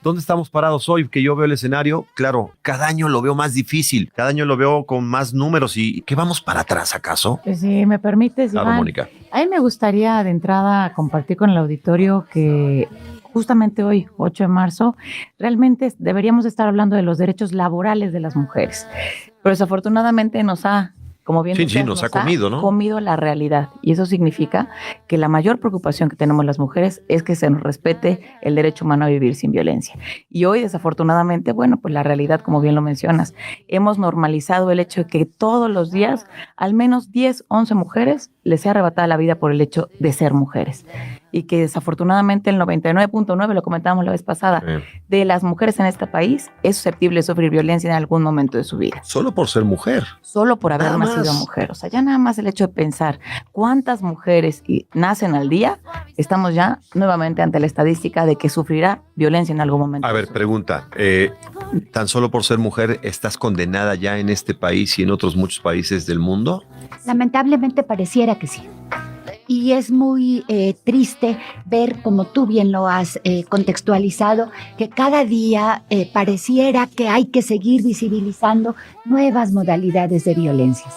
¿Dónde estamos parados hoy? Que yo veo el escenario, claro, cada año lo veo más difícil, cada año lo veo con más números y ¿qué vamos para atrás acaso? Si me permites, Claro, Iván, Mónica. a mí me gustaría de entrada compartir con el auditorio que justamente hoy, 8 de marzo, realmente deberíamos estar hablando de los derechos laborales de las mujeres. Pero desafortunadamente como bien decías, nos ha comido, ¿no? Comido la realidad. Y eso significa que la mayor preocupación que tenemos las mujeres es que se nos respete el derecho humano a vivir sin violencia. Y hoy, desafortunadamente, bueno, pues la realidad, como bien lo mencionas, hemos normalizado el hecho de que todos los días al menos 10, 11 mujeres les sea arrebatada la vida por el hecho de ser mujeres. Y que desafortunadamente el 99.9, lo comentábamos la vez pasada, de las mujeres en este país es susceptible de sufrir violencia en algún momento de su vida. Solo por ser mujer. Solo por haber nacido mujer. O sea, ya nada más el hecho de pensar cuántas mujeres nacen al día, estamos ya nuevamente ante la estadística de que sufrirá violencia en algún momento. A ver, pregunta, ¿tan solo por ser mujer estás condenada ya en este país y en otros muchos países del mundo? Lamentablemente pareciera que sí. Y es muy triste ver, como tú bien lo has contextualizado, que cada día pareciera que hay que seguir visibilizando nuevas modalidades de violencias.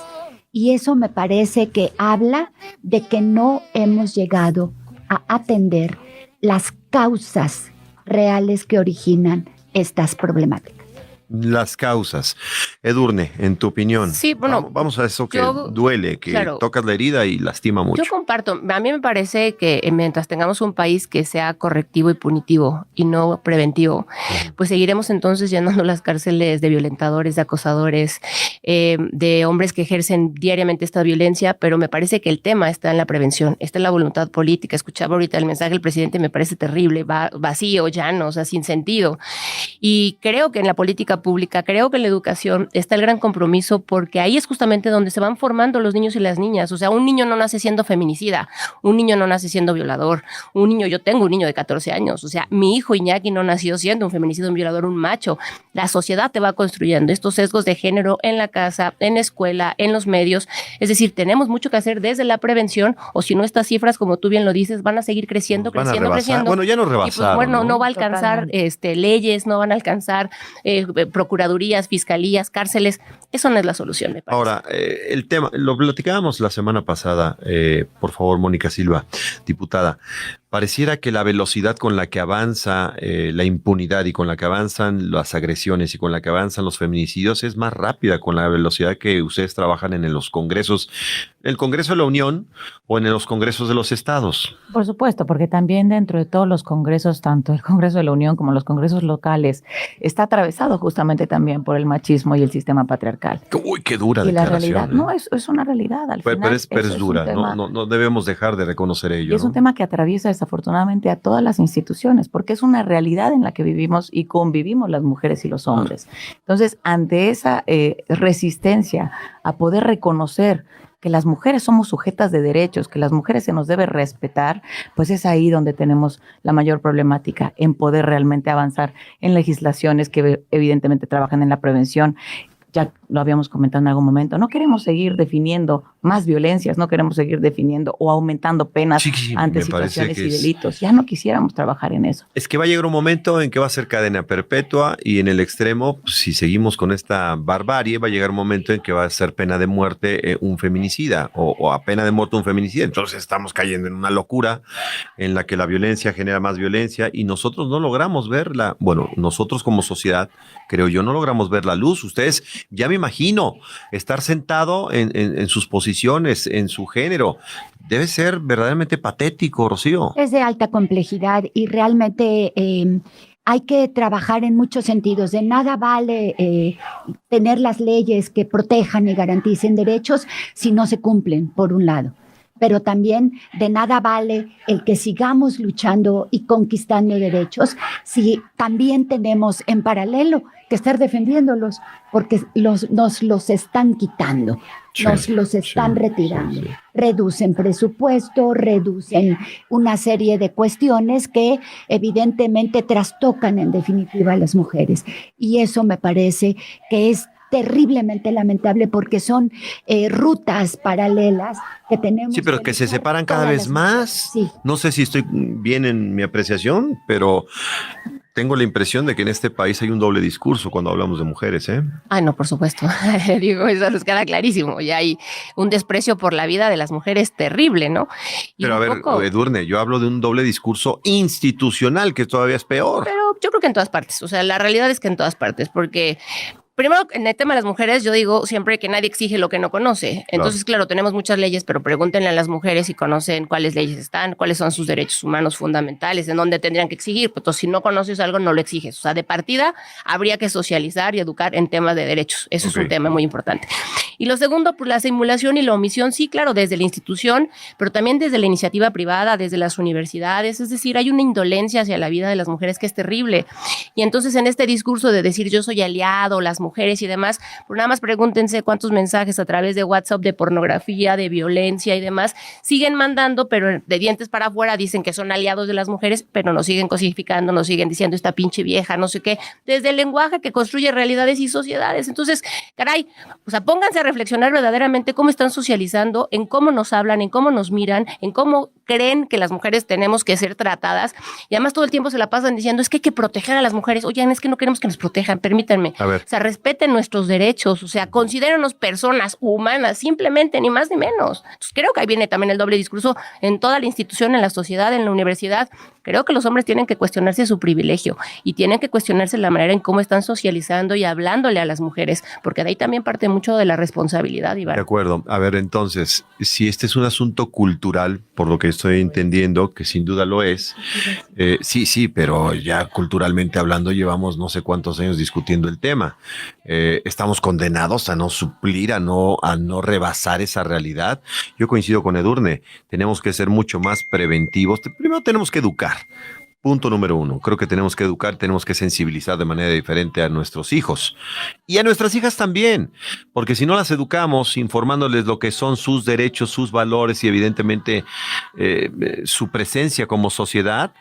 Y eso me parece que habla de que no hemos llegado a atender las causas reales que originan estas problemáticas. Las causas. Edurne, en tu opinión. Sí, bueno, vamos a eso que duele, que tocas la herida y lastima mucho. Yo comparto. A mí me parece que mientras tengamos un país que sea correctivo y punitivo y no preventivo, pues seguiremos entonces llenando las cárceles de violentadores, de acosadores, de hombres que ejercen diariamente esta violencia, pero me parece que el tema está en la prevención, está en la voluntad política. Escuchaba ahorita el mensaje del presidente, me parece terrible, vacío, llano, o sea, sin sentido. Y creo que en la política pública, creo que en la educación está el gran compromiso, porque ahí es justamente donde se van formando los niños y las niñas. O sea, un niño no nace siendo feminicida, un niño no nace siendo violador, yo tengo un niño de 14 años, o sea, mi hijo Iñaki no nació siendo un feminicida, un violador, un macho. La sociedad te va construyendo estos sesgos de género en la casa, en la escuela, en los medios. Es decir, tenemos mucho que hacer desde la prevención, o si no, estas cifras, como tú bien lo dices, van a seguir creciendo. Bueno, ya nos rebasaron. Y pues bueno, no va a alcanzar leyes, no van a alcanzar procuradurías, fiscalías, cárceles. Eso no es la solución, me parece. Ahora, el tema, lo platicábamos la semana pasada, por favor, Mónica Silva, diputada. Pareciera que la velocidad con la que avanza la impunidad y con la que avanzan las agresiones y con la que avanzan los feminicidios es más rápida con la velocidad que ustedes trabajan en los congresos, el Congreso de la Unión o en los congresos de los estados. Por supuesto, porque también dentro de todos los congresos, tanto el Congreso de la Unión como los congresos locales, está atravesado justamente también por el machismo y el sistema patriarcal. Uy, qué dura y declaración. La realidad, no, es una realidad al final. Pero es dura, no debemos dejar de reconocer ello. Y es un tema que atraviesa desafortunadamente a todas las instituciones, porque es una realidad en la que vivimos y convivimos las mujeres y los hombres. Entonces, ante esa resistencia a poder reconocer que las mujeres somos sujetas de derechos, que las mujeres se nos debe respetar, pues es ahí donde tenemos la mayor problemática en poder realmente avanzar en legislaciones que evidentemente trabajan en la prevención. Ya lo habíamos comentado en algún momento, no queremos seguir definiendo más violencias, no queremos seguir definiendo o aumentando penas ante situaciones y delitos. Ya no quisiéramos trabajar en eso. Es que va a llegar un momento en que va a ser cadena perpetua y en el extremo, pues, si seguimos con esta barbarie, va a llegar un momento en que va a ser pena de muerte un feminicida o a pena de muerte un feminicida. Entonces estamos cayendo en una locura en la que la violencia genera más violencia y nosotros no logramos verla. Bueno, nosotros como sociedad, creo yo, no logramos ver la luz. Ustedes, ya me imagino, estar sentado en sus posiciones, en su género. Debe ser verdaderamente patético, Rocío. Es de alta complejidad y realmente hay que trabajar en muchos sentidos. De nada vale tener las leyes que protejan y garanticen derechos si no se cumplen, por un lado. Pero también de nada vale el que sigamos luchando y conquistando derechos si también tenemos en paralelo que estar defendiéndolos, porque nos los están quitando, nos los están retirando. Reducen presupuesto, reducen una serie de cuestiones que evidentemente trastocan en definitiva a las mujeres. Y eso me parece que es terriblemente lamentable porque son rutas paralelas que tenemos. Sí, pero que se separan cada vez más. Sí. No sé si estoy bien en mi apreciación, pero tengo la impresión de que en este país hay un doble discurso cuando hablamos de mujeres, ¿eh? Ay, no, por supuesto. Digo, eso nos queda clarísimo. Y hay un desprecio por la vida de las mujeres terrible, ¿no? Y Pero a ver, Edurne, yo hablo de un doble discurso institucional, que todavía es peor. Pero yo creo que en todas partes. O sea, la realidad es que en todas partes, porque primero, en el tema de las mujeres, yo digo siempre que nadie exige lo que no conoce. Entonces, claro, tenemos muchas leyes, pero pregúntenle a las mujeres si conocen cuáles leyes están, cuáles son sus derechos humanos fundamentales, en dónde tendrían que exigir. Pues, entonces, si no conoces algo, no lo exiges. O sea, de partida, habría que socializar y educar en temas de derechos. Eso es un tema muy importante. Y lo segundo, pues la simulación y la omisión, sí, claro, desde la institución, pero también desde la iniciativa privada, desde las universidades. Es decir, hay una indolencia hacia la vida de las mujeres que es terrible. Y entonces, en este discurso de decir yo soy aliado, las mujeres y demás, pues nada más pregúntense cuántos mensajes a través de WhatsApp de pornografía, de violencia y demás siguen mandando, pero de dientes para afuera dicen que son aliados de las mujeres, pero nos siguen cosificando, nos siguen diciendo esta pinche vieja, no sé qué, desde el lenguaje que construye realidades y sociedades. Entonces, caray, o sea, pónganse a reflexionar verdaderamente cómo están socializando, en cómo nos hablan, en cómo nos miran, en cómo creen que las mujeres tenemos que ser tratadas, y además todo el tiempo se la pasan diciendo es que hay que proteger a las mujeres. Oigan, es que no queremos que nos protejan, permítanme. A ver. O sea, respeten nuestros derechos, o sea, considérenos personas humanas, simplemente, ni más ni menos. Entonces, creo que ahí viene también el doble discurso en toda la institución, en la sociedad, en la universidad. Creo que los hombres tienen que cuestionarse su privilegio y tienen que cuestionarse la manera en cómo están socializando y hablándole a las mujeres, porque de ahí también parte mucho de la responsabilidad, Iván. De acuerdo. A ver, entonces, si este es un asunto cultural, por lo que estoy entendiendo, que sin duda lo es, sí, pero ya culturalmente hablando llevamos no sé cuántos años discutiendo el tema. Estamos condenados a no suplir, a no rebasar esa realidad. Yo coincido con Edurne, tenemos que ser mucho más preventivos. Primero tenemos que educar. Punto número 1. Creo que tenemos que educar, tenemos que sensibilizar de manera diferente a nuestros hijos y a nuestras hijas también, porque si no las educamos informándoles lo que son sus derechos, sus valores y evidentemente su presencia como sociedad,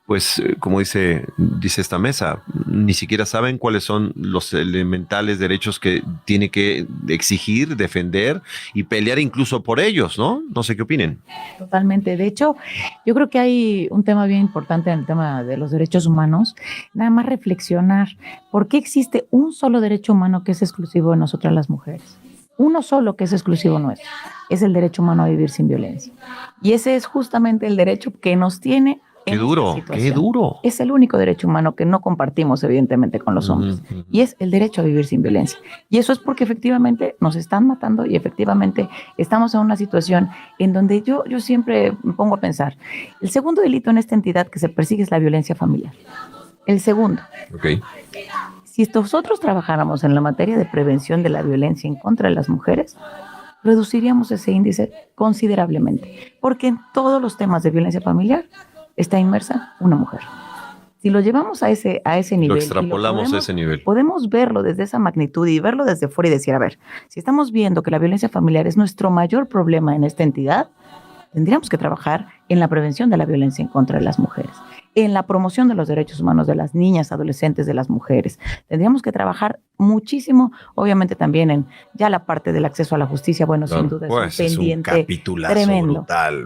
pues como dice esta mesa, ni siquiera saben cuáles son los elementales derechos que tiene que exigir, defender y pelear incluso por ellos, ¿no? No sé qué opinen. Totalmente. De hecho, yo creo que hay un tema bien importante en el tema de los derechos humanos. Nada más reflexionar, ¿por qué existe un solo derecho humano que es exclusivo de nosotras las mujeres? Uno solo que es exclusivo nuestro. Es el derecho humano a vivir sin violencia. Y ese es justamente el derecho que nos tiene. Qué duro, qué duro. Es el único derecho humano que no compartimos, evidentemente, con los hombres. Y es el derecho a vivir sin violencia. Y eso es porque efectivamente nos están matando y efectivamente estamos en una situación en donde yo siempre me pongo a pensar, el segundo delito en esta entidad que se persigue es la violencia familiar. El segundo. Okay. Si nosotros trabajáramos en la materia de prevención de la violencia en contra de las mujeres, reduciríamos ese índice considerablemente. Porque en todos los temas de violencia familiar está inmersa una mujer. Si lo llevamos a ese nivel, lo extrapolamos a ese nivel, podemos verlo desde esa magnitud y verlo desde fuera y decir, a ver, si estamos viendo que la violencia familiar es nuestro mayor problema en esta entidad, tendríamos que trabajar en la prevención de la violencia en contra de las mujeres, en la promoción de los derechos humanos de las niñas, adolescentes, de las mujeres. Tendríamos que trabajar muchísimo, obviamente también en ya la parte del acceso a la justicia, bueno, sin duda pues, es un pendiente un capitulazo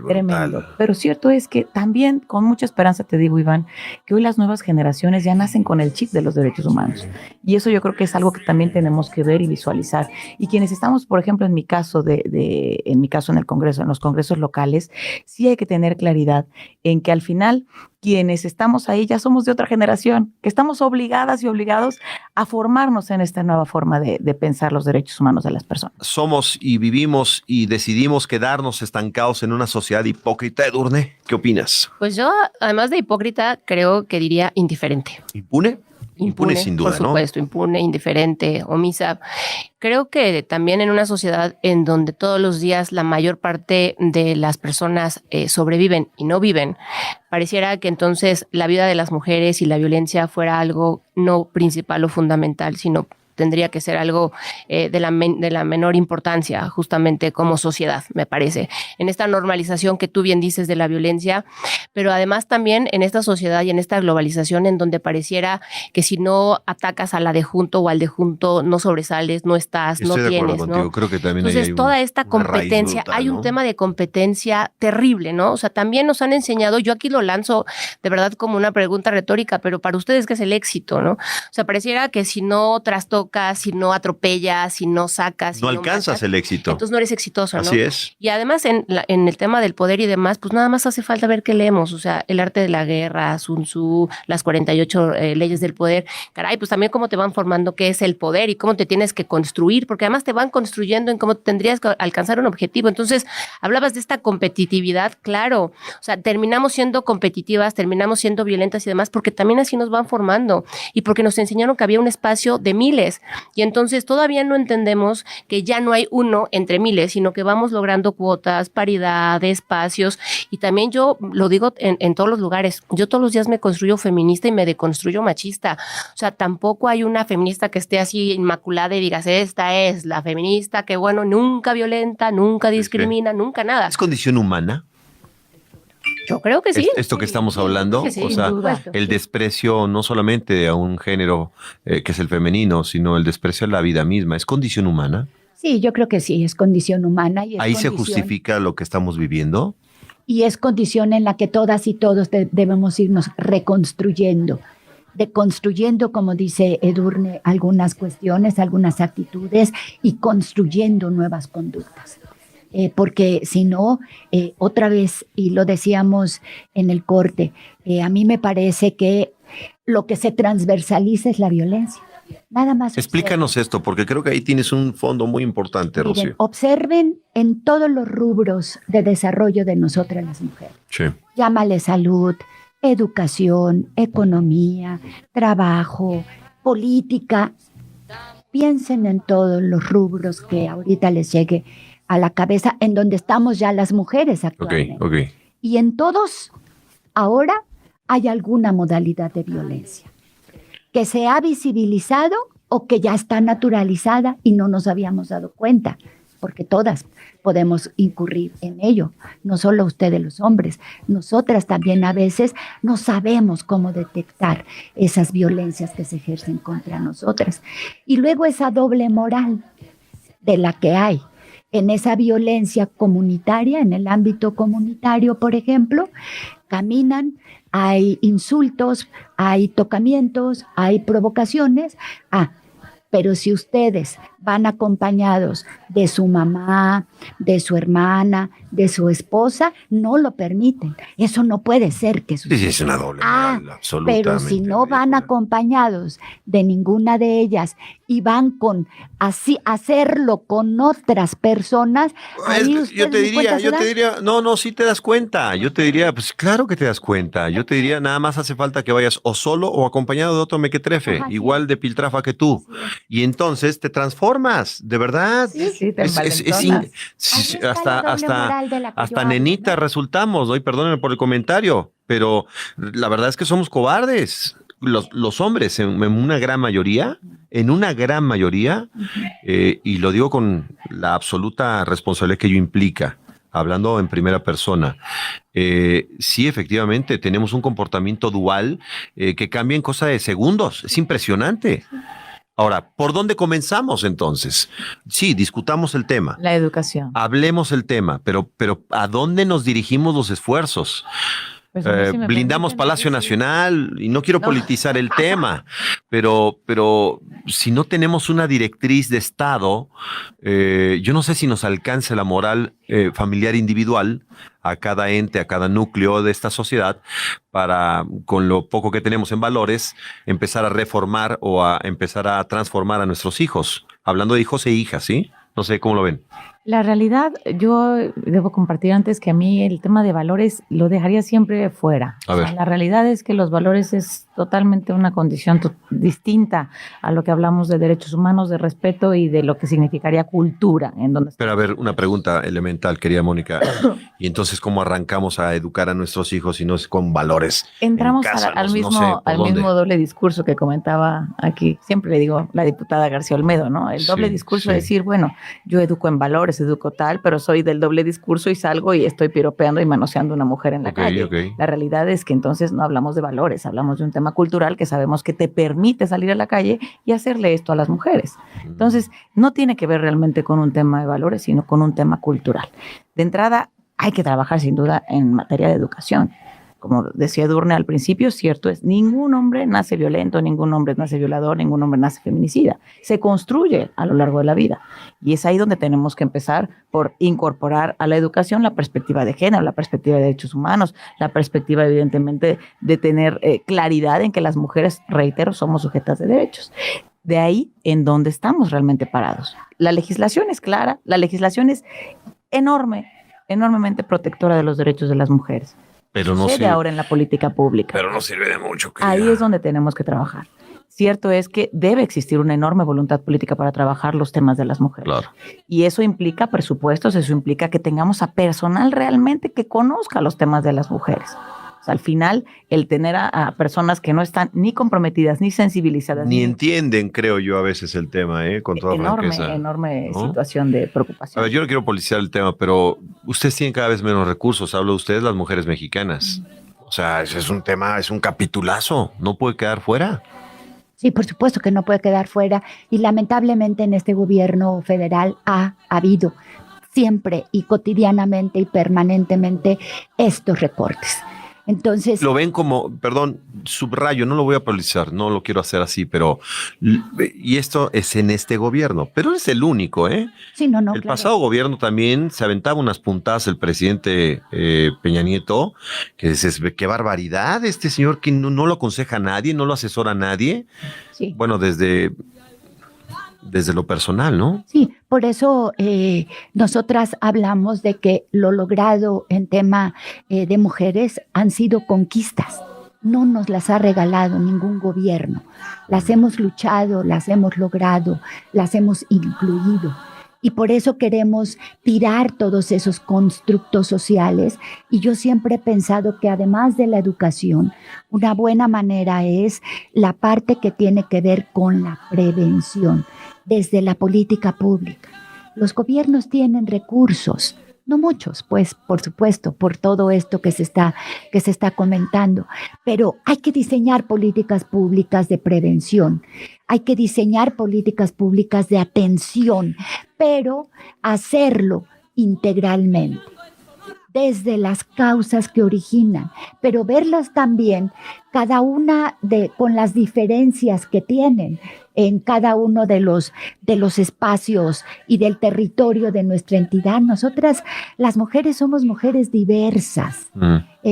tremendo. Pero cierto es que también con mucha esperanza te digo, Iván, que hoy las nuevas generaciones ya nacen con el chip de los derechos humanos. Y eso yo creo que es algo que también tenemos que ver y visualizar. Y quienes estamos, por ejemplo, en mi caso en el Congreso, en los congresos locales, sí hay que tener claridad en que al final quienes estamos ahí ya somos de otra generación, que estamos obligadas y obligados a formarnos en esta nueva forma de pensar los derechos humanos de las personas. Somos y vivimos y decidimos quedarnos estancados en una sociedad hipócrita. Edurne, ¿qué opinas? Pues yo, además de hipócrita, creo que diría indiferente. ¿Impune? Impune sin duda, por supuesto, ¿no? Impune, indiferente, omisa. Creo que también en una sociedad en donde todos los días la mayor parte de las personas sobreviven y no viven, pareciera que entonces la vida de las mujeres y la violencia fuera algo no principal o fundamental, sino tendría que ser algo de la menor importancia, justamente como sociedad, me parece. En esta normalización que tú bien dices de la violencia, pero además también en esta sociedad y en esta globalización en donde pareciera que si no atacas a la de junto o al de junto, no sobresales, no estás, Estoy no de acuerdo tienes, contigo. ¿no? Creo que también Entonces, hay toda esta una raíz competencia, brutal, hay ¿no? un tema de competencia terrible, ¿no? O sea, también nos han enseñado, yo aquí lo lanzo de verdad como una pregunta retórica, pero para ustedes, ¿qué es el éxito, no? O sea, pareciera que si no trastocas, si no atropellas, si no sacas, si No no alcanzas matas, el éxito. entonces no eres exitoso, ¿no? Así es. Y además en el tema del poder y demás, pues nada más hace falta ver qué leemos, o sea, el arte de la guerra, Sun Tzu, las 48 leyes del poder, caray, pues también cómo te van formando qué es el poder y cómo te tienes que construir, porque además te van construyendo en cómo tendrías que alcanzar un objetivo. Entonces, hablabas de esta competitividad, claro, o sea, terminamos siendo competitivas, terminamos siendo violentas y demás, porque también así nos van formando y porque nos enseñaron que había un espacio de miles y entonces todavía no entendemos que ya no hay uno entre miles, sino que vamos logrando cuotas, paridad, espacios y también yo lo digo en todos los lugares, yo todos los días me construyo feminista y me deconstruyo machista, o sea, tampoco hay una feminista que esté así inmaculada y digas, esta es la feminista que bueno, nunca violenta, nunca discrimina, nunca nada. ¿Es condición humana? Yo creo que sí. Esto que estamos hablando, que sí, o sea, sin duda. el desprecio no solamente a un género que es el femenino, sino el desprecio a la vida misma, ¿es condición humana? Sí, yo creo que sí, es condición humana. Y es ¿Ahí se condición- justifica lo que estamos viviendo? Y es condición en la que todas y todos debemos irnos reconstruyendo, deconstruyendo, como dice Edurne, algunas cuestiones, algunas actitudes y construyendo nuevas conductas. Porque si no, otra vez, y lo decíamos en el corte, a mí me parece que lo que se transversaliza es la violencia. Nada más. Explícanos esto, porque creo que ahí tienes un fondo muy importante, Miren, Rocío. observen en todos los rubros de desarrollo de nosotras las mujeres. Sí. Llámale salud, educación, economía, trabajo, política. Piensen en todos los rubros que ahorita les llegue a la cabeza, en donde estamos ya las mujeres actualmente. Ok. Y en todos, ahora hay alguna modalidad de violencia que se ha visibilizado o que ya está naturalizada y no nos habíamos dado cuenta, porque todas podemos incurrir en ello, no solo ustedes los hombres, nosotras también a veces no sabemos cómo detectar esas violencias que se ejercen contra nosotras. Y luego esa doble moral de la que hay en esa violencia comunitaria, en el ámbito comunitario, por ejemplo, caminan, hay insultos, hay tocamientos, hay provocaciones. Pero si ustedes van acompañados de su mamá, de su hermana, de su esposa, no lo permiten. Eso no puede ser que suceda. Sí, es una doble moral, absolutamente. Pero si no van ridícula. acompañados de ninguna de ellas y van con así hacerlo con otras personas, ahí Yo ustedes te ni cuenta se dan. diría, no, sí te das cuenta. Yo te diría, pues claro que te das cuenta. Yo te diría, nada más hace falta que vayas o solo o acompañado de otro mequetrefe, Ajá, sí. igual de piltrafa que tú. Y entonces te transformas, de verdad. Sí, te Es envalentonas. Ahí está la doble moral de la que yo hasta hablo, nenitas ¿no? resultamos, ¿no? Y perdónenme por el comentario, pero la verdad es que somos cobardes. Los hombres, en una gran mayoría, y lo digo con la absoluta responsabilidad que ello implica, hablando en primera persona, sí, efectivamente, tenemos un comportamiento dual que cambia en cosa de segundos. Es impresionante. Ahora, ¿por dónde comenzamos entonces? Sí, discutamos el tema. La educación. Hablemos el tema, pero ¿a dónde nos dirigimos los esfuerzos? Pues a mí sí me Blindamos permiten, Palacio sí. Nacional y no quiero No. politizar el tema, pero si no tenemos una directriz de Estado, yo no sé si nos alcance la moral familiar individual a cada ente, a cada núcleo de esta sociedad para, con lo poco que tenemos en valores, empezar a reformar o a empezar a transformar a nuestros hijos. Hablando de hijos e hijas, ¿sí? No sé cómo lo ven. La realidad, yo debo compartir antes que a mí el tema de valores lo dejaría siempre fuera. A ver. La realidad es que los valores es totalmente una condición distinta a lo que hablamos de derechos humanos, de respeto y de lo que significaría cultura. Pero a ver, una pregunta elemental, querida Mónica. Y entonces, ¿cómo arrancamos a educar a nuestros hijos si no es con valores? Entramos en casa? al No mismo, sé, ¿por al dónde? mismo doble discurso que comentaba aquí. Siempre le digo la diputada García Olmedo, ¿no? El doble Sí, discurso sí. de decir, bueno, yo educo en valores, educo tal, pero soy del doble discurso y salgo y estoy piropeando y manoseando a una mujer en la calle. Ok. La realidad es que entonces no hablamos de valores, hablamos de un tema cultural que sabemos que te permite salir a la calle y hacerle esto a las mujeres. Entonces, no tiene que ver realmente con un tema de valores, sino con un tema cultural. De entrada, hay que trabajar sin duda en materia de educación. Como decía Edurne al principio, cierto es, ningún hombre nace violento, ningún hombre nace violador, ningún hombre nace feminicida. Se construye a lo largo de la vida. Y es ahí donde tenemos que empezar por incorporar a la educación la perspectiva de género, la perspectiva de derechos humanos, la perspectiva evidentemente de tener claridad en que las mujeres, reitero, somos sujetas de derechos. De ahí en donde estamos realmente parados. La legislación es clara, la legislación es enormemente protectora de los derechos de las mujeres. Pero no Sucede sirve, ahora en la política pública. pero no sirve de mucho. querida. Ahí es donde tenemos que trabajar. Cierto es que debe existir una enorme voluntad política para trabajar los temas de las mujeres. Claro. Y eso implica presupuestos, eso implica que tengamos a personal realmente que conozca los temas de las mujeres. O sea, al final, el tener a personas que no están ni comprometidas, ni sensibilizadas. Ni entienden, creo yo, a veces el tema, con toda franqueza. Enorme ¿no? situación de preocupación. A ver, yo no quiero politizar el tema, pero ustedes tienen cada vez menos recursos. Hablo de ustedes, las mujeres mexicanas. O sea, ese es un tema, es un capitulazo. No puede quedar fuera. Sí, por supuesto que no puede quedar fuera y lamentablemente en este gobierno federal ha habido siempre y cotidianamente y permanentemente estos recortes. Entonces, Lo ven como, perdón, subrayo, no lo voy a politizar, no lo quiero hacer así, pero, y esto es en este gobierno, pero es el único, ¿eh? sí, no, El claro. pasado gobierno también se aventaba unas puntadas el presidente Peña Nieto, que dices, qué barbaridad, este señor que no lo aconseja a nadie, no lo asesora a nadie. Sí. Bueno, desde lo personal, ¿no? Sí, por eso nosotras hablamos de que lo logrado en tema de mujeres han sido conquistas. No nos las ha regalado ningún gobierno. Las hemos luchado, las hemos logrado, las hemos incluido. Y por eso queremos tirar todos esos constructos sociales. Y yo siempre he pensado que además de la educación, una buena manera es la parte que tiene que ver con la prevención desde la política pública. Los gobiernos tienen recursos, no muchos, pues, por supuesto, por todo esto que se está comentando, pero hay que diseñar políticas públicas de prevención, hay que diseñar políticas públicas de atención, pero hacerlo integralmente, desde las causas que originan, pero verlas también cada una con las diferencias que tienen en cada uno de los espacios y del territorio de nuestra entidad. Nosotras, las mujeres, somos mujeres diversas.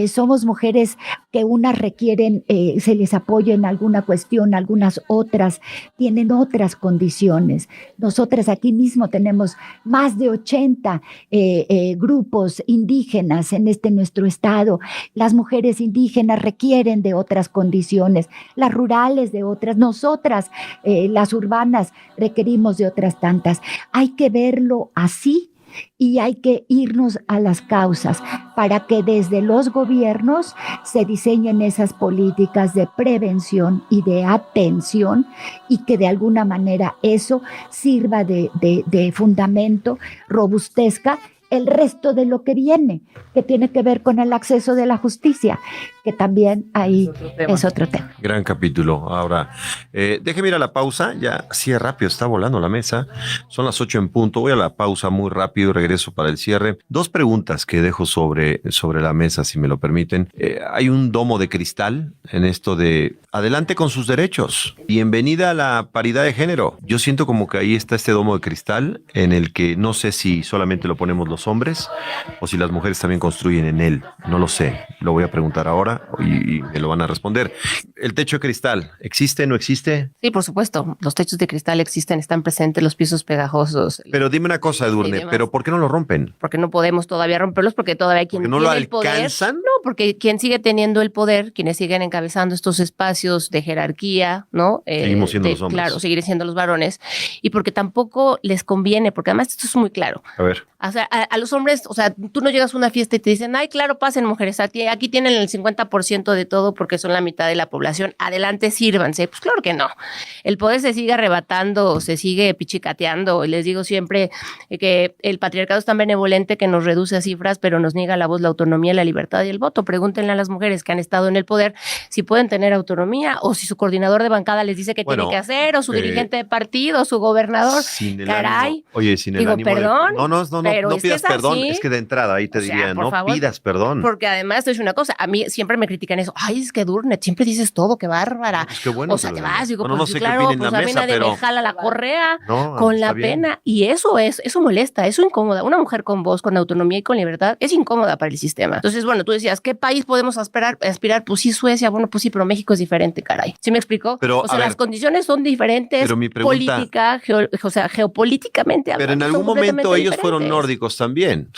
Somos mujeres que unas requieren, se les apoya en alguna cuestión, algunas otras tienen otras condiciones. Nosotras aquí mismo tenemos más de 80 grupos indígenas en nuestro estado. Las mujeres indígenas requieren de otras condiciones, las rurales de otras, nosotras, las urbanas, requerimos de otras tantas. Hay que verlo así y hay que irnos a las causas para que desde los gobiernos se diseñen esas políticas de prevención y de atención y que de alguna manera eso sirva de fundamento, robustezca el resto de lo que viene, que tiene que ver con el acceso de la justicia, que también ahí es otro tema. Gran capítulo. Ahora, déjeme ir a la pausa. Ya, sí, es rápido, está volando la mesa. Son las 8 en punto. Voy a la pausa muy rápido y regreso para el cierre. Dos preguntas que dejo sobre la mesa, si me lo permiten. Hay un domo de cristal en esto de adelante con sus derechos. Bienvenida a la paridad de género. Yo siento como que ahí está este domo de cristal en el que no sé si solamente lo ponemos los hombres o si las mujeres también construyen en él. No lo sé. Lo voy a preguntar ahora y me lo van a responder. ¿El techo de cristal existe, no existe? Sí, por supuesto. Los techos de cristal existen, están presentes, los pisos pegajosos. Pero dime una cosa, Edurne, ¿pero por qué no lo rompen? Porque no podemos todavía romperlos, porque todavía quien ¿Porque no tiene lo el poder. alcanzan? No, porque quien sigue teniendo el poder, quienes siguen encabezando estos espacios de jerarquía, ¿no? Seguimos siendo los hombres. Claro, seguirán siendo los varones. Y porque tampoco les conviene, porque además esto es muy claro. A ver. O sea, a los hombres, o sea, tú no llegas a una fiesta y te dicen, ay, claro, pasen mujeres, aquí tienen el 50% de todo porque son la mitad de la población, adelante, sírvanse. Pues claro que no. El poder se sigue arrebatando, se sigue pichicateando. Y les digo siempre que el patriarcado es tan benevolente que nos reduce a cifras, pero nos niega la voz, la autonomía, la libertad y el voto. Pregúntenle a las mujeres que han estado en el poder si pueden tener autonomía o si su coordinador de bancada les dice qué tiene que hacer, o su dirigente de partido, o su gobernador. Caray. Ánimo. Oye, sin el ánimo perdón. No pidas perdón. Es que de entrada ahí te diría, no pidas perdón. Porque además te digo una cosa, a mí siempre me critican eso. Ay, es que Edurne, siempre dices todo, qué bárbara. Pues qué bueno. O sea, te vas, digo, no pues sé claro, qué pues en la a mí mesa, nadie pero me jala la correa no, con la bien. pena. Y eso molesta, eso incomoda. Una mujer con voz, con autonomía y con libertad es incómoda para el sistema. Entonces, bueno, tú decías, ¿qué país podemos aspirar? Pues sí, Suecia. Bueno, pues sí, pero México es diferente, caray. ¿Sí me explicó? Pero, o sea, las condiciones son diferentes. Pero mi pregunta, política, geopolíticamente hablando. Pero en algún momento ellos fueron nórdicos también.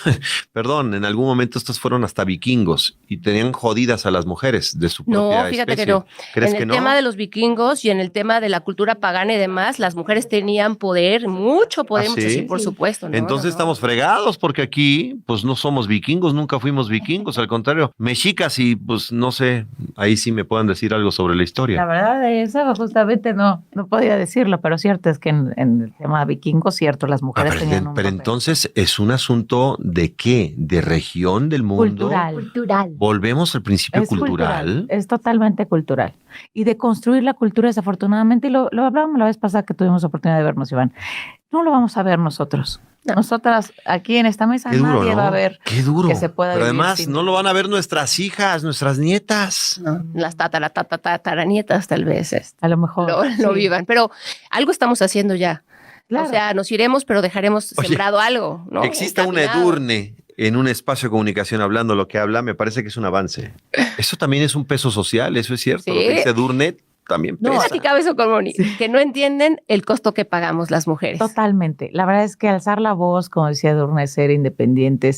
Perdón, en algún momento estos fueron hasta vikingos y tenían jodidas a las mujeres de su propia No, fíjate especie. que no. ¿Crees en que el no? tema de los vikingos y en el tema de la cultura pagana y demás, las mujeres tenían poder, mucho poder, mucho sí, por supuesto. ¿No? Entonces estamos fregados porque aquí pues no somos vikingos, nunca fuimos vikingos, al contrario, mexicas y pues no sé, ahí sí me puedan decir algo sobre la historia. La verdad, eso justamente no podía decirlo, pero cierto es que en el tema vikingo, cierto, las mujeres tenían un Pero entonces es un asunto de ¿qué? ¿De región del mundo? Cultural. Volvemos al principio cultural. Es totalmente cultural. Y de construir la cultura, desafortunadamente, y lo hablábamos la vez pasada que tuvimos oportunidad de vernos, Iván, no lo vamos a ver nosotros. Nosotras aquí en esta mesa nadie va a ver que se pueda. Pero además no lo van a ver nuestras hijas, nuestras nietas. No, las tataranietas tal vez a lo mejor lo vivan. Pero algo estamos haciendo ya. Claro. O sea, nos iremos, pero dejaremos sembrado algo, ¿no? Exista una Edurne en un espacio de comunicación hablando lo que habla, me parece que es un avance. Eso también es un peso social, eso es cierto. Sí. Lo que dice Edurne también pesa. No, platicaba eso con Moni, que no entienden el costo que pagamos las mujeres. Totalmente. La verdad es que alzar la voz, como decía Edurne, ser independiente,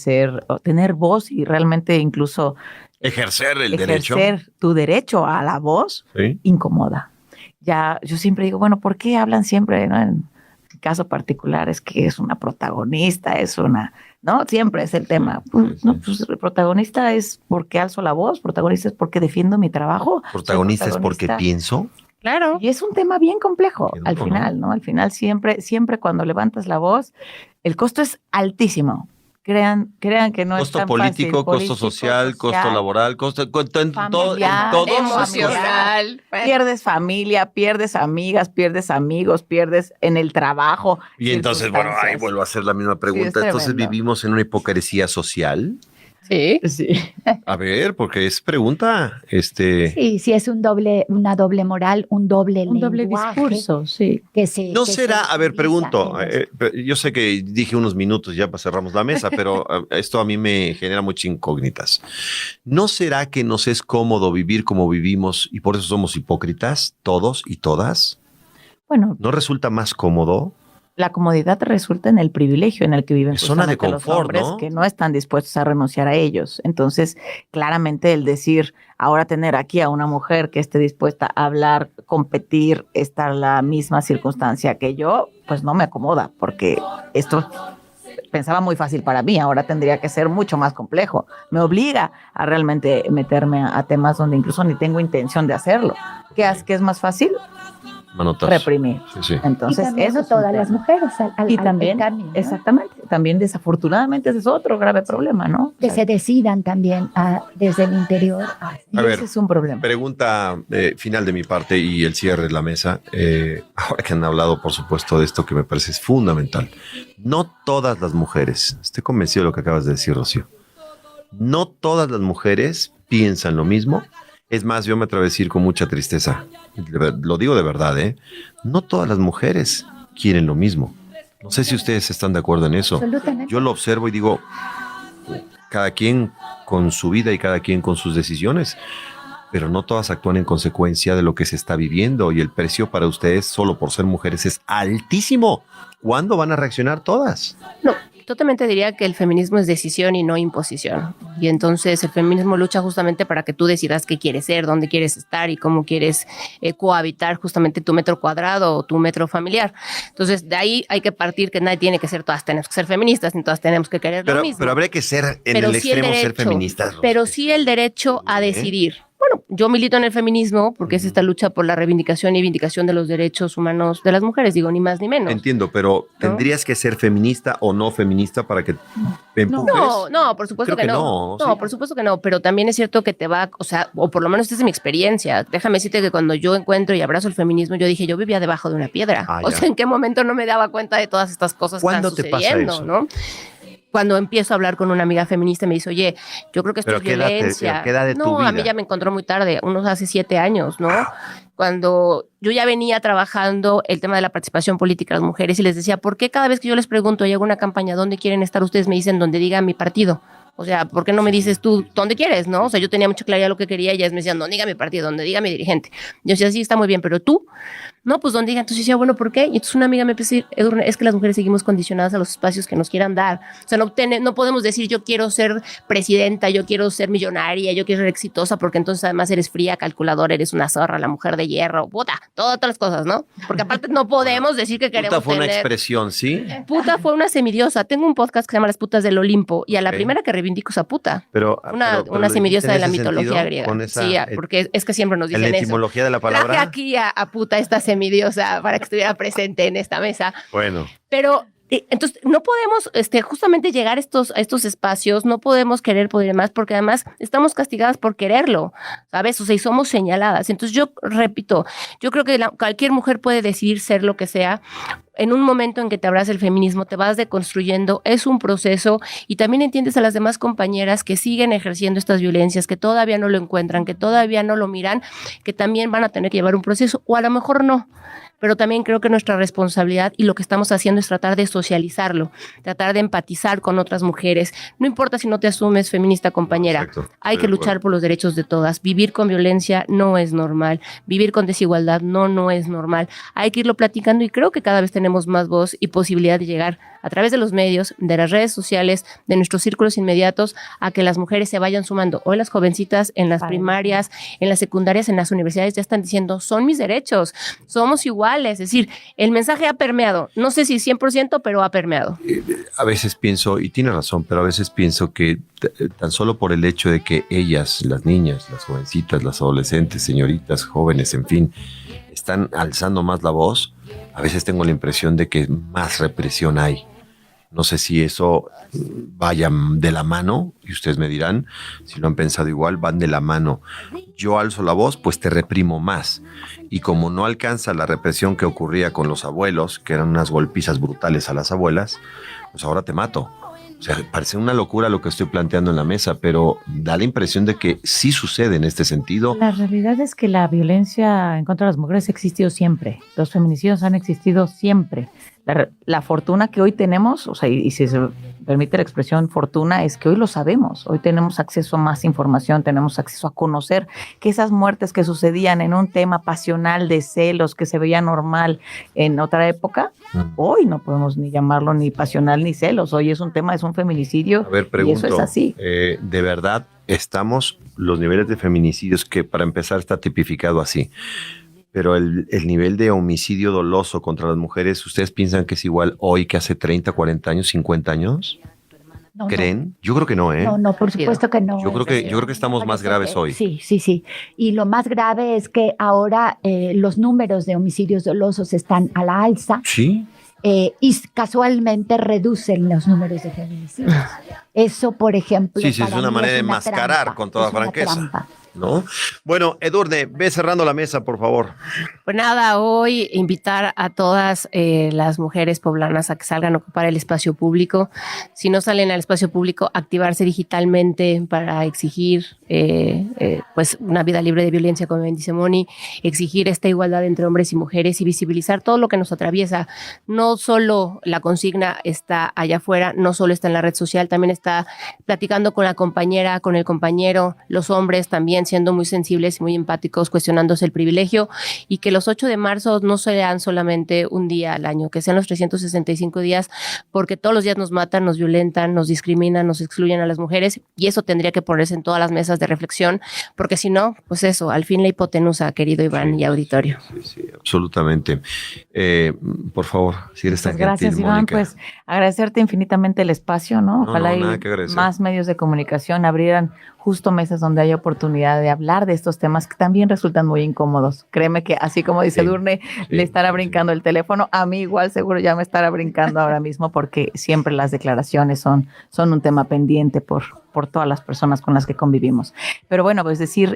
tener voz y realmente incluso ejercer derecho. Ejercer tu derecho a la voz, ¿sí? Incomoda. Ya, yo siempre digo, bueno, ¿por qué hablan siempre, no? En el caso particular es que es una protagonista, ¿no? Siempre es el tema. Pues el protagonista es porque alzo la voz, protagonista es porque defiendo mi trabajo. Protagonista es porque pienso. Claro. Y es un tema bien complejo al final, ¿no? Al final siempre cuando levantas la voz, el costo es altísimo. Crean que no es tan político, fácil. Costo social, costo laboral, costo en todo emocional. Pierdes familia, pierdes amigas, pierdes amigos, pierdes en el trabajo. Y entonces, bueno, ahí vuelvo a hacer la misma pregunta. Entonces, ¿vivimos en una hipocresía social? Sí. A ver, porque es pregunta. Sí, es una doble moral, un doble discurso, sí. No será, a ver, pregunto. Yo sé que dije unos minutos ya para cerramos la mesa, pero esto a mí me genera muchas incógnitas. ¿No será que nos es cómodo vivir como vivimos y por eso somos hipócritas, todos y todas? Bueno. ¿No resulta más cómodo? La comodidad resulta en el privilegio en el que viven zona de confort, los hombres, ¿no? Que no están dispuestos a renunciar a ellos. Entonces, claramente el decir, ahora tener aquí a una mujer que esté dispuesta a hablar, competir, estar en la misma circunstancia que yo, pues no me acomoda, porque esto pensaba muy fácil para mí, ahora tendría que ser mucho más complejo. Me obliga a realmente meterme a temas donde incluso ni tengo intención de hacerlo. ¿Qué es más fácil? Manotazo. Reprimir. Sí. Entonces, y también eso todas las mujeres y también, camino, ¿no? Exactamente, también desafortunadamente ese es otro grave problema, ¿no? Que se decidan también desde el interior. A ver, ese es un problema. Pregunta final de mi parte y el cierre de la mesa. Ahora que han hablado, por supuesto, de esto que me parece es fundamental. No todas las mujeres, estoy convencido de lo que acabas de decir, Rocío, no todas las mujeres piensan lo mismo. Es más, yo me atrevo a decir con mucha tristeza, lo digo de verdad, no todas las mujeres quieren lo mismo. No sé si ustedes están de acuerdo en eso. Absolutamente. Yo lo observo y digo, cada quien con su vida y cada quien con sus decisiones, pero no todas actúan en consecuencia de lo que se está viviendo y el precio para ustedes solo por ser mujeres es altísimo. ¿Cuándo van a reaccionar todas? No, totalmente diría que el feminismo es decisión y no imposición. Y entonces el feminismo lucha justamente para que tú decidas qué quieres ser, dónde quieres estar y cómo quieres cohabitar justamente tu metro cuadrado o tu metro familiar. Entonces de ahí hay que partir que nadie tiene que ser, todas tenemos que ser feministas, ni todas tenemos que querer lo mismo. Pero habría que ser en el sí extremo derecho, ser feministas. Pero sí el derecho a decidir. Bueno, yo milito en el feminismo porque es esta lucha por la reivindicación y vindicación de los derechos humanos de las mujeres, digo, ni más ni menos. Entiendo, pero ¿tendrías que ser feminista o no feminista para que empujes? No, por supuesto que no. No, por supuesto que no, pero también es cierto que te va, o sea, o por lo menos esta es mi experiencia. Déjame decirte que cuando yo encuentro y abrazo el feminismo, yo dije, yo vivía debajo de una piedra. O sea, ¿en qué momento no me daba cuenta de todas estas cosas que están sucediendo? ¿Cuándo te pasa eso? ¿No? Cuando empiezo a hablar con una amiga feminista me dice, oye, yo creo que esto es violencia. ¿Qué edad de tu vida? A mí ya me encontró muy tarde, unos hace 7 años, ¿no? Cuando yo ya venía trabajando el tema de la participación política de las mujeres y les decía, ¿por qué cada vez que yo les pregunto y hago una campaña, ¿dónde quieren estar? Ustedes me dicen, donde diga mi partido. O sea, ¿por qué no me dices tú dónde quieres, no? O sea, yo tenía mucha claridad lo que quería y ellas me decían, donde diga mi partido, donde diga mi dirigente. Yo decía, sí, está muy bien, pero tú, no, pues donde diga. Entonces yo decía, bueno, ¿por qué? Y entonces una amiga me empezó a decir, Edurne, es que las mujeres seguimos condicionadas a los espacios que nos quieran dar. O sea, no podemos decir, yo quiero ser presidenta, yo quiero ser millonaria, yo quiero ser exitosa, porque entonces además eres fría, calculadora, eres una zorra, la mujer de hierro, puta, todas otras cosas, ¿no? Porque aparte no podemos decir que queremos Puta fue tener... una expresión, ¿sí? Puta fue una semidiosa. Tengo un podcast que se llama Las putas del Olimpo y a la primera que reivindico es a puta. Pero una semidiosa de la mitología griega. Sí, porque es que siempre nos dicen eso. En la etimología de la palabra. Traje aquí a puta esta semidiosa para que estuviera presente en esta mesa. Bueno. Pero entonces no podemos justamente llegar a estos espacios, no podemos querer poder más porque además estamos castigadas por quererlo, ¿sabes? O sea, y somos señaladas. Entonces yo repito, yo creo que cualquier mujer puede decidir ser lo que sea. En un momento en que te abraza el feminismo, te vas deconstruyendo, es un proceso y también entiendes a las demás compañeras que siguen ejerciendo estas violencias, que todavía no lo encuentran, que todavía no lo miran, que también van a tener que llevar un proceso o a lo mejor no. Pero también creo que nuestra responsabilidad y lo que estamos haciendo es tratar de socializarlo, tratar de empatizar con otras mujeres. No importa si no te asumes feminista, compañera. Exacto. Hay que luchar por los derechos de todas. Vivir con violencia no es normal. Vivir con desigualdad no es normal. Hay que irlo platicando y creo que cada vez tenemos más voz y posibilidad de llegar a través de los medios, de las redes sociales, de nuestros círculos inmediatos, a que las mujeres se vayan sumando. Hoy las jovencitas en las primarias, en las secundarias, en las universidades ya están diciendo, son mis derechos, somos iguales. Es decir, el mensaje ha permeado. No sé si 100%, pero ha permeado. A veces pienso, y tiene razón, pero a veces pienso que tan solo por el hecho de que ellas, las niñas, las jovencitas, las adolescentes, señoritas, jóvenes, en fin, están alzando más la voz, a veces tengo la impresión de que más represión hay. No sé si eso vaya de la mano, y ustedes me dirán, si lo han pensado igual, van de la mano. Yo alzo la voz, pues te reprimo más. Y como no alcanza la represión que ocurría con los abuelos, que eran unas golpizas brutales a las abuelas, pues ahora te mato. O sea, parece una locura lo que estoy planteando en la mesa, pero da la impresión de que sí sucede en este sentido. La realidad es que la violencia en contra de las mujeres ha existido siempre. Los feminicidios han existido siempre. La fortuna que hoy tenemos, o sea, y si se permite la expresión fortuna, es que hoy lo sabemos. Hoy tenemos acceso a más información, tenemos acceso a conocer que esas muertes que sucedían en un tema pasional de celos que se veía normal en otra época, hoy no podemos ni llamarlo ni pasional ni celos. Hoy es un tema, es un feminicidio. A ver, pregunto, y eso es así. ¿De verdad estamos los niveles de feminicidios que para empezar está tipificado así? Pero el nivel de homicidio doloso contra las mujeres, ¿ustedes piensan que es igual hoy que hace 30, 40 años, 50 años? No, ¿Creen? No. Yo creo que no, ¿eh? No, por supuesto que no. Yo creo que estamos más graves hoy. Sí. Y lo más grave es que ahora los números de homicidios dolosos están a la alza. Sí. Y casualmente reducen los números de feminicidios. Eso, por ejemplo. Sí, es una manera de enmascarar con toda franqueza. ¿No? Bueno, Edurne, ve cerrando la mesa, por favor. Pues nada, hoy invitar a todas las mujeres poblanas a que salgan a ocupar el espacio público. Si no salen al espacio público, activarse digitalmente para exigir pues una vida libre de violencia, como bien dice Moni, exigir esta igualdad entre hombres y mujeres y visibilizar todo lo que nos atraviesa. No solo la consigna está allá afuera, no solo está en la red social, también está platicando con la compañera, con el compañero, los hombres también siendo muy sensibles y muy empáticos, cuestionándose el privilegio, y que los 8 de marzo no sean solamente un día al año, que sean los 365 días, porque todos los días nos matan, nos violentan, nos discriminan, nos excluyen a las mujeres, y eso tendría que ponerse en todas las mesas de reflexión, porque si no, pues eso, al fin la hipotenusa, querido Iván y auditorio. Sí, absolutamente. Por favor, si eres tan gentil, Gracias, Iván. Mónica. Pues agradecerte infinitamente el espacio, ¿no? Ojalá nada que agradecer. más medios de comunicación abrieran justo mesas donde haya oportunidad de hablar de estos temas que también resultan muy incómodos. Créeme que así como dice Edurne, le estará brincando el teléfono. A mí igual seguro ya me estará brincando ahora mismo, porque siempre las declaraciones son un tema pendiente por todas las personas con las que convivimos. Pero bueno, pues decir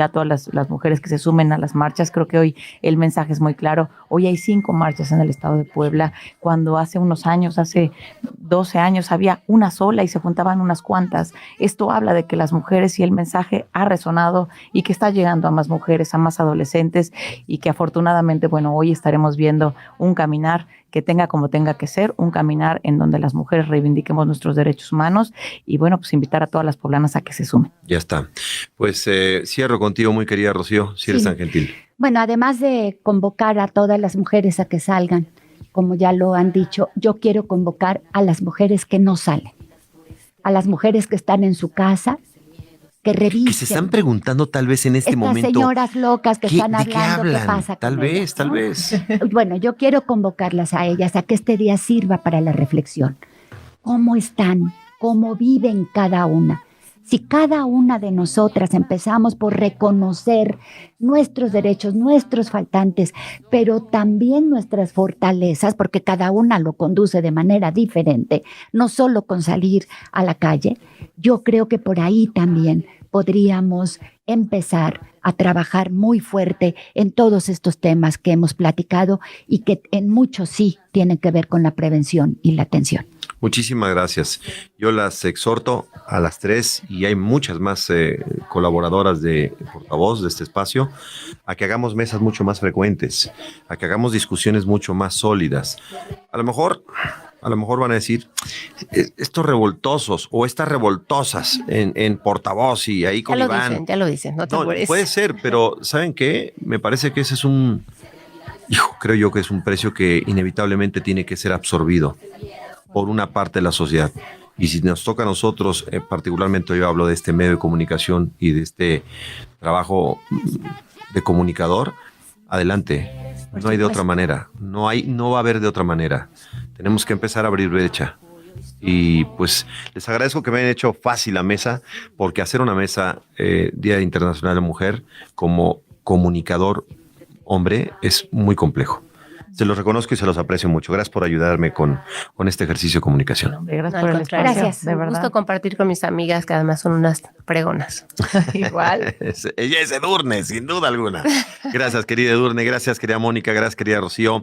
a todas las mujeres que se sumen a las marchas, creo que hoy el mensaje es muy claro. Hoy hay 5 marchas en el estado de Puebla, cuando hace unos años, hace 12 años, había una sola y se juntaban unas cuantas. Esto habla de que las mujeres y el mensaje ha resonado y que está llegando a más mujeres, a más adolescentes, y que afortunadamente, bueno, hoy estaremos viendo un caminar que tenga como tenga que ser, un caminar en donde las mujeres reivindiquemos nuestros derechos humanos, y bueno, pues invitar a todas las poblanas a que se sumen. Ya está. Pues cierro contigo, muy querida Rocío, si eres tan gentil. Bueno, además de convocar a todas las mujeres a que salgan, como ya lo han dicho, yo quiero convocar a las mujeres que no salen, a las mujeres que están en su casa, que revisen. Que se están preguntando tal vez en este momento. Estas señoras locas que están ¿de qué hablando, hablan? ¿qué pasa Tal con vez, ellas, tal no? vez. Bueno, yo quiero convocarlas a ellas, a que este día sirva para la reflexión. ¿Cómo están? ¿Cómo viven cada una? Si cada una de nosotras empezamos por reconocer nuestros derechos, nuestros faltantes, pero también nuestras fortalezas, porque cada una lo conduce de manera diferente, no solo con salir a la calle, yo creo que por ahí también podríamos empezar a trabajar muy fuerte en todos estos temas que hemos platicado y que en muchos sí tienen que ver con la prevención y la atención. Muchísimas gracias. Yo las exhorto a las 3, y hay muchas más colaboradoras de portavoz de este espacio, a que hagamos mesas mucho más frecuentes, a que hagamos discusiones mucho más sólidas. A lo mejor van a decir, estos revoltosos o estas revoltosas en portavoz y ahí con Iván. Ya lo dicen, no te apures. Puede ser, pero ¿saben qué? Me parece que ese es creo yo que es un precio que inevitablemente tiene que ser absorbido por una parte de la sociedad. Y si nos toca a nosotros, particularmente yo hablo de este medio de comunicación y de este trabajo de comunicador, adelante. No hay de otra manera. No va a haber de otra manera. Tenemos que empezar a abrir brecha. Y pues les agradezco que me hayan hecho fácil la mesa, porque hacer una mesa Día Internacional de la Mujer como comunicador hombre es muy complejo. Se los reconozco y se los aprecio mucho. Gracias por ayudarme con este ejercicio de comunicación. Gracias por el espacio. Gracias. De verdad. Un gusto compartir con mis amigas, que además son unas pregonas. Igual. Ella es Edurne, sin duda alguna. Gracias, querida Edurne. Gracias, querida Mónica. Gracias, querida Rocío.